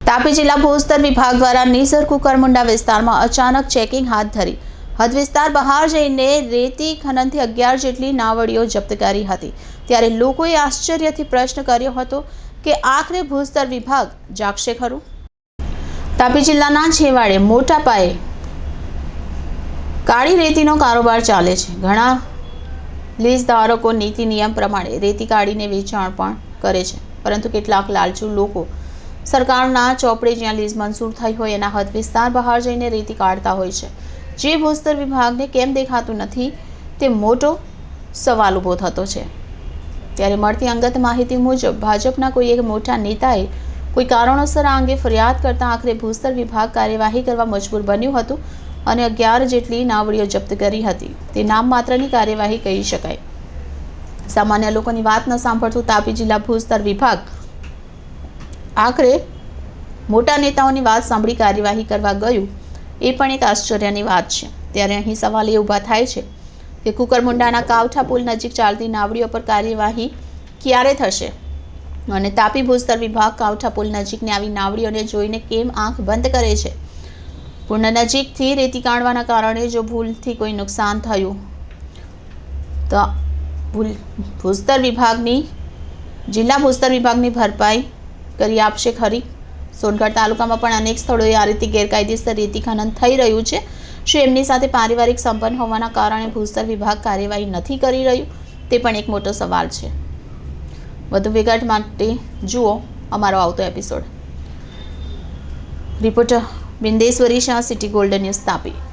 તાપી જિલ્લા ભૂસ્તર વિભાગ દ્વારા નીસર કુકરમુંડા વિસ્તારમાં અચાનક ચેકિંગ હાથ ધરી હદ વિસ્તાર બહાર જઈને રેતી ખનનથી 11 જેટલી નાવડીઓ જપ્ત કરી હતી। ત્યારે લોકોએ આશ્ચર્યથી પ્રશ્ન કર્યો હતો કે આખરે ભૂસ્તર વિભાગ જાગશે ખરું? તાપી જિલ્લાના છેવાડે મોટા પાયે કાળી રેતીનો કારોબાર ચાલે છે। ઘણા લીઝ ધારકો નીતિ નિયમ પ્રમાણે રેતી કાઢીને વેચાણ પણ કરે છે, પરંતુ કેટલાક લાલચુ લોકો સરકારના ચોપડે જ્યાં લીઝ મંજૂર થઈ હોય એના હદ વિસ્તાર બહાર જઈને રેતી કાઢતા હોય છે, જે ભૂસ્તર વિભાગને કેમ દેખાતું નથી તે મોટો સવાલ ઊભો થતો છે। ત્યારે મળતી અંગત માહિતી મુજબ ભાજપના કોઈ એક મોટા નેતાએ કોઈ કારણોસર આ અંગે ફરિયાદ કરતા આખરે ભૂસ્તર વિભાગ કાર્યવાહી કરવા મજબૂર બન્યું હતું અને 11 જેટલી નાવડીઓ જપ્ત કરી હતી। તે નામ માત્રની કાર્યવાહી કહી શકાય। સામાન્ય લોકોની વાત ન સાંભળતું તાપી જિલ્લા ભૂસ્તર વિભાગ આખરે મોટા નેતાઓની વાત સાંભળી કાર્યવાહી કરવા ગયું એ પણ એક આશ્ચર્યની વાત છે। ત્યારે અહીં સવાલ એ ઊભા થાય છે કે કુકરમુંડાના કાવઠા પુલ નજીક ચાલતી નાવડીઓ પર કાર્યવાહી ક્યારે થશે અને તાપી ભૂસ્તર વિભાગ કાવઠા પુલ નજીકની આવી નાવડીઓને જોઈને કેમ આંખ બંધ કરે છે? પુલ નજીકથી રેતી કાઢવાના કારણે જો ભૂલથી કોઈ નુકસાન થયું તો ભૂસ્તર વિભાગની જિલ્લા ભૂસ્તર વિભાગની ભરપાઈ કરી આપશે ખરી? સોનગઢ તાલુકામાં પણ અનેક સ્થળોએ આ રીતે ગેરકાયદેસર રેતી ખનન થઈ રહ્યું છે। શું એમની સાથે પારિવારિક સંબંધ હોવાના કારણે ભૂસ્તર વિભાગ કાર્યવાહી નથી કરી રહ્યું? તે પણ એક મોટો સવાલ છે। વધુ વિગત માટે જુઓ અમારો આવતો episode. Reporter Bindeshwari Shah, city golden news, Tapi.